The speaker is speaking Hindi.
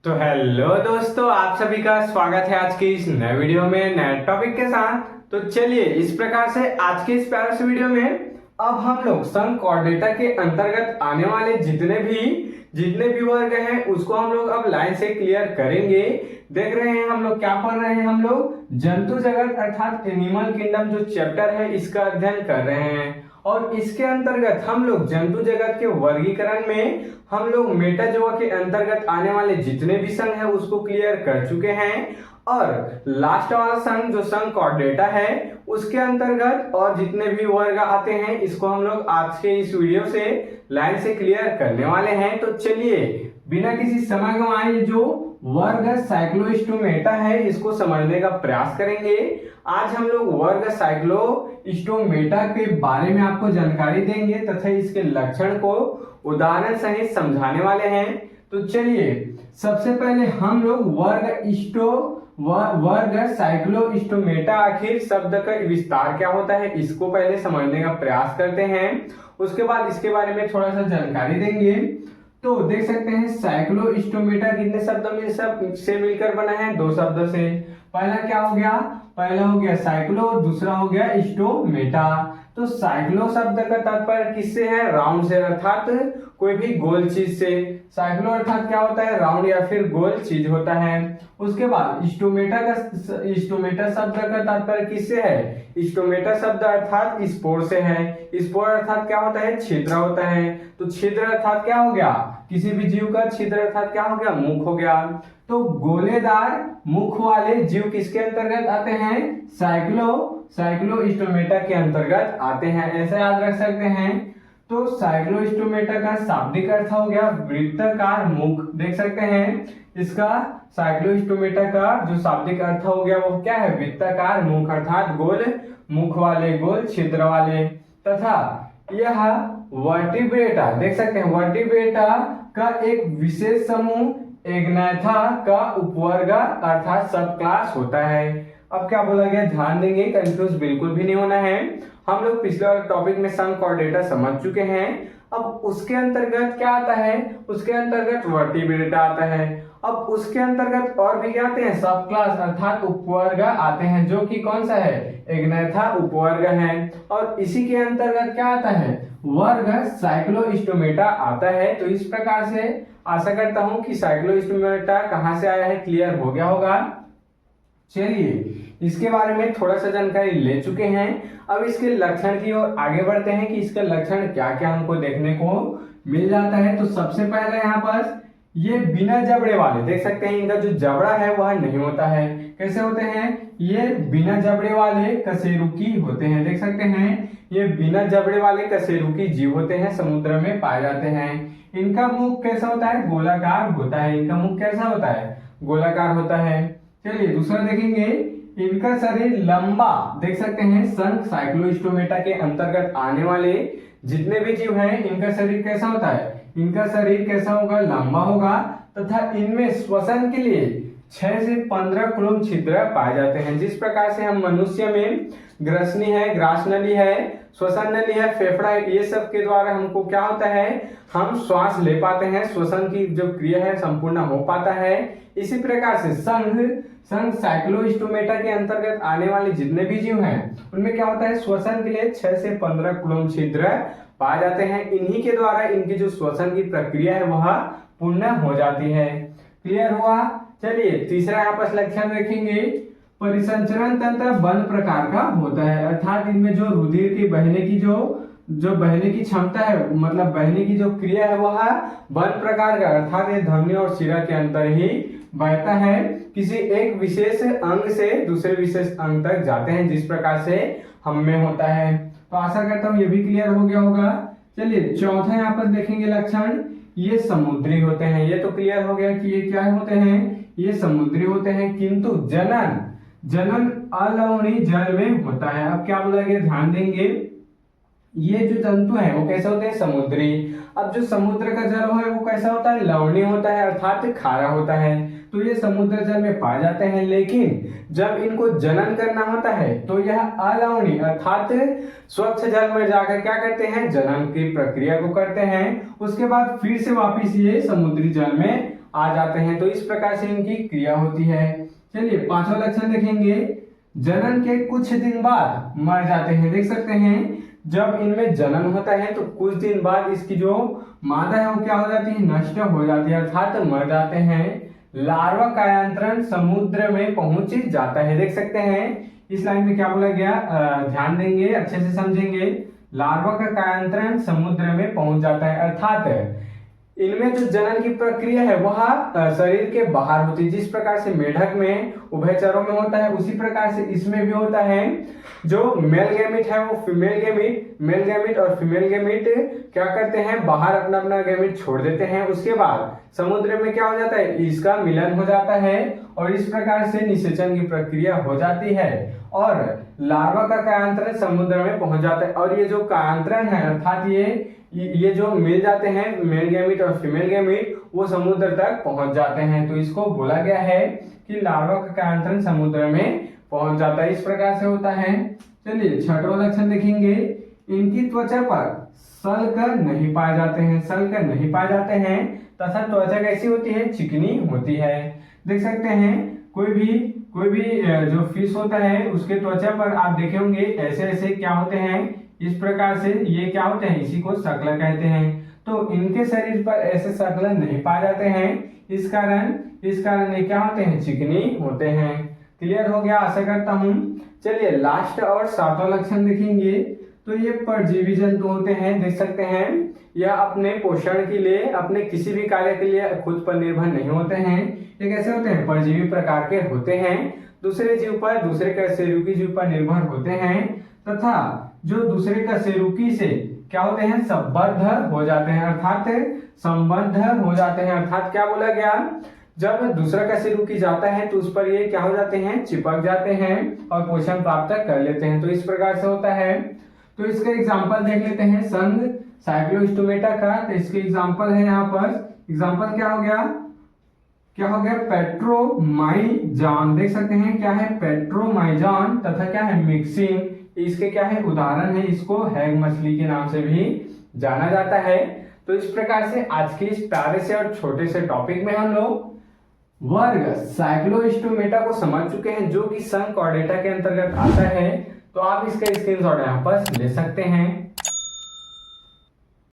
तो हेलो दोस्तों, आप सभी का स्वागत है आज की इस नए वीडियो में नए टॉपिक के साथ। तो चलिए इस प्रकार से आज के इस प्यारे से वीडियो में अब हम लोग सम कॉर्ड डेटा के अंतर्गत आने वाले जितने भी वर्ग हैं उसको हम लोग अब लाइन से क्लियर करेंगे। देख रहे हैं हम लोग क्या पढ़ रहे हैं, हम लोग जंतु जगत अर्थात एनिमल किंगडम जो चैप्टर है इसका अध्ययन कर रहे हैं। और इसके अंतर्गत हम लोग जंतु जगत के वर्गीकरण में हम लोग मेटाजोआ के अंतर्गत आने वाले जितने भी संघ है उसको क्लियर कर चुके हैं। और लास्ट वाला संघ जो संघ कॉर्ड डेटा है उसके अंतर्गत और जितने भी वर्ग आते हैं इसको हम लोग आज के इस वीडियो से लाइन से क्लियर करने वाले हैं। तो चलिए बिना किसी समय गंवाए जो वर्ग साइक्लोस्टोमेटा है इसको समझने का प्रयास करेंगे। आज हम लोग वर्ग साइक्लोस्टोमेटा के बारे में आपको जानकारी देंगे तथा इसके लक्षण को उदाहरण सहित समझाने वाले हैं। तो चलिए सबसे पहले हम लोग वर्ग साइक्लोस्टोमेटा आखिर शब्द का विस्तार क्या होता है इसको पहले समझने का प्रयास करते हैं। उसके बाद इसके बारे में थोड़ा सा जानकारी देंगे। तो देख सकते हैं साइक्लोस्टोमेटा कितने शब्द से मिलकर बना है? दो शब्दों से। पहला क्या हो गया? पहला हो गया साइक्लो, दूसरा हो गया स्टोमेटा। तो साइक्लो शब्द का तात्पर्य किससे है? राउंड से, अर्थात कोई भी गोल चीज से। साइक्लो अर्थात क्या होता है? राउंड या फिर गोल चीज होता है। उसके बाद स्टोमेटा शब्द का तात्पर्य किससे है? स्टोमेटा शब्द अर्थात स्पोर से है। स्पोर अर्थात क्या होता है? छिद्र होता है। तो छिद्र अर्थात क्या हो गया? किसी भी जीव का छिद्र अर्थात क्या हो गया? मुख हो गया। तो गोलेदार मुख वाले जीव किसके अंतर्गत आते हैं? साइक्लोस्टोमेटा के अंतर्गत आते हैं, ऐसे याद रख सकते हैं। तो साइक्लोस्टोमेटा का शाब्दिक अर्थ हो गया वृत्ताकार मुख। देख सकते हैं इसका साइक्लोस्टोमेटा का जो शाब्दिक अर्थ हो गया वो क्या है? वृत्ताकार मुख अर्थात गोल मुख वाले, गोल छिद्र वाले। तथा यह वर्टिब्रेटा, देख सकते हैं वर्टिब्रेटा का एक विशेष समूह एग्नाथा का उपवर्ग अर्थात सब क्लास होता है। अब क्या बोला गया ध्यान देंगे, कंफ्यूज बिल्कुल भी नहीं होना है। हम लोग पिछले वाले टॉपिक में सम कॉर्ड डेटा समझ चुके हैं। अब उसके अंतर्गत क्या आता है? उसके अंतर्गत वर्टिब्रेटा आता है। अब उसके अंतर्गत और भी क्या आते हैं? सब क्लास अर्थात उपवर्ग आते हैं, जो कि कौन सा है? एग्नाथा उपवर्ग है। और इसी के अंतर्गत क्या आता है? वर्ग साइक्लोस्टोमेटा आता है। तो इस प्रकार से आशा करता हूं कि साइक्लोस्टोमेटा कहां से आया है क्लियर हो गया होगा। चलिए इसके बारे में थोड़ा सा जानकारी ले चुके हैं। अब इसके लक्षण की ओर आगे बढ़ते हैं कि इसका लक्षण क्या क्या हमको देखने को मिल जाता है। तो सबसे पहले यहाँ पर ये बिना जबड़े वाले, देख सकते हैं इनका जो जबड़ा है वह नहीं होता है। कैसे होते हैं? ये बिना जबड़े वाले कशेरुकी होते हैं। देख सकते हैं ये बिना जबड़े वाले कशेरुकी जीव होते हैं, समुद्र में पाए जाते हैं। इनका मुख कैसा होता है? गोलाकार होता है। इनका मुख कैसा होता है? गोलाकार होता है। चलिए दूसरा देखेंगे, इनका शरीर लंबा, देख सकते हैं संघ साइक्लोस्टोमेटा के अंतर्गत आने वाले जितने भी जीव हैं इनका शरीर कैसा होता है? इनका शरीर कैसा होगा? लंबा होगा। तथा इनमें श्वसन के लिए 6 से 15 कुलुम छिद्र पाए जाते हैं। जिस प्रकार से हम मनुष्य में ग्रसनी है, ग्रास नली है, श्वसन नली है, फेफड़ा है, ये सब के द्वारा हमको क्या होता है? हम श्वास ले पाते हैं, श्वसन की जो क्रिया है संपूर्ण हो पाता है। इसी प्रकार से संघ साइक्लोस्टोमेटा के अंतर्गत आने वाले जितने भी जीव हैं उनमें क्या होता है? श्वसन के लिए 6 से 15 कुलुम छिद्र पाए जाते हैं। इन्हीं के द्वारा इनकी जो श्वसन की प्रक्रिया है वह पूर्ण हो जाती है। क्लियर हुआ? चलिए तीसरा यहाँ पर लक्षण देखेंगे, परिसंचरण तंत्र बंद प्रकार का होता है। अर्थात इनमें जो रुधिर की बहने की क्षमता है, मतलब बहने की जो क्रिया है वह बंद प्रकार का, अर्थात ये धमनी और शिरा के अंतर ही बहता है। किसी एक विशेष अंग से दूसरे विशेष अंग तक जाते हैं, जिस प्रकार से हम में होता है। तो आशा करता हूँ ये भी क्लियर हो गया होगा। चलिए चौथा यहाँ पर देखेंगे लक्षण, ये समुद्री होते हैं। ये तो क्लियर हो गया कि ये क्या होते हैं? ये समुद्री होते हैं। किंतु जनन अलवणीय जल में होता है। अब क्या बोला गया ध्यान देंगे, ये जो जंतु है वो कैसे होते हैं? समुद्री। अब जो समुद्र का जल है वो कैसा होता है? लवणीय होता है, अर्थात खारा होता है। तो ये समुद्र जल में पाए जाते हैं। लेकिन जब इनको जनन करना होता है तो यह अलवणीय अर्थात स्वच्छ जल में जाकर क्या करते हैं? जनन की प्रक्रिया को करते हैं। उसके बाद फिर से वापिस ये समुद्री जल में आ जाते हैं। तो इस प्रकार से इनकी क्रिया होती है। चलिए पांचवा लक्षण देखेंगे, जनन के कुछ दिन बाद मर जाते हैं। देख सकते हैं जब इनमें जनन होता है तो कुछ दिन बाद इसकी जो मादा है वो क्या हो जाती है, नष्ट हो जाती है अर्थात मर जाते हैं। लार्वा कायांतरण समुद्र में पहुंच जाता है। देख सकते हैं इस लाइन में क्या बोला गया, ध्यान देंगे, अच्छे से समझेंगे। लार्वा का कायांतरण समुद्र में पहुंच जाता है अर्थात इनमें जो जनन की प्रक्रिया है वह शरीर के बाहर होती है। जिस प्रकार से मेढक में उभयचरों में होता है उसी प्रकार से इसमें भी होता है। जो मेल गैमिट है वो मेल गैमिट और फीमेल गैमिट क्या करते हैं, बाहर अपना अपना गैमिट छोड़ देते हैं। उसके बाद समुद्र में क्या हो जाता है, इसका मिलन हो जाता है और इस प्रकार से निषेचन की प्रक्रिया हो जाती है और लार्वा का कायांतरण समुद्र में पहुंच जाता है। और ये जो कायांतरण है अर्थात ये जो मिल जाते हैं मेल गैमिट और फीमेल गैमिट वो समुद्र तक पहुंच जाते हैं। तो इसको बोला गया है कि लार्वा का कायांतरण समुद्र में पहुंच जाता है, इस प्रकार से होता है। चलिए छठवां लक्षण देखेंगे, इनकी त्वचा पर सल्क नहीं पाए जाते हैं। सल्क नहीं पाए जाते हैं तथा त्वचा कैसी होती है, चिकनी होती है। देख सकते हैं कोई भी जो फिश होता है उसके त्वचा पर आप देखे होंगे ऐसे ऐसे क्या होते हैं, इस प्रकार से ये क्या होते हैं, इसी को शकल कहते हैं। तो इनके शरीर पर ऐसे शकल नहीं पाए जाते हैं, इस कारण ये क्या होते हैं, चिकनी होते हैं। क्लियर हो गया, आशा करता हूं। चलिए लास्ट और सातवां लक्षण देखेंगे। तो ये परजीवी जंतु होते हैं। देख सकते हैं यह अपने पोषण के लिए, अपने किसी भी कार्य के लिए खुद पर निर्भर नहीं होते हैं। ये कैसे होते हैं, परजीवी प्रकार के होते हैं। दूसरे कशेरुकी जीव पर निर्भर होते हैं तथा जो दूसरे कशेरुकी से क्या होते हैं, संबद्ध हो जाते हैं अर्थात क्या बोला गया, जब दूसरा कशेरुकी जाता है तो उस पर ये क्या हो जाते हैं, चिपक जाते हैं और पोषण प्राप्त कर लेते हैं। तो इस प्रकार से होता है। तो इसका एग्जांपल देख लेते हैं संघ साइक्लोस्टोमेटा का। तो इसके एग्जांपल है यहाँ पर, एग्जांपल क्या हो गया पेट्रोमाइजॉन। देख सकते हैं क्या है, पेट्रोमाइजॉन तथा क्या है, मिक्सिन। इसके क्या है, उदाहरण है। इसको हैग मछली के नाम से भी जाना जाता है। तो इस प्रकार से आज के इस प्यारे से और छोटे से टॉपिक में हम लोग वर्ग साइक्लोस्टोमेटा को समझ चुके हैं जो कि संघ कॉर्डेटा के अंतर्गत आता है। तो आप इसका स्क्रीनशॉट यहाँ पर ले सकते हैं।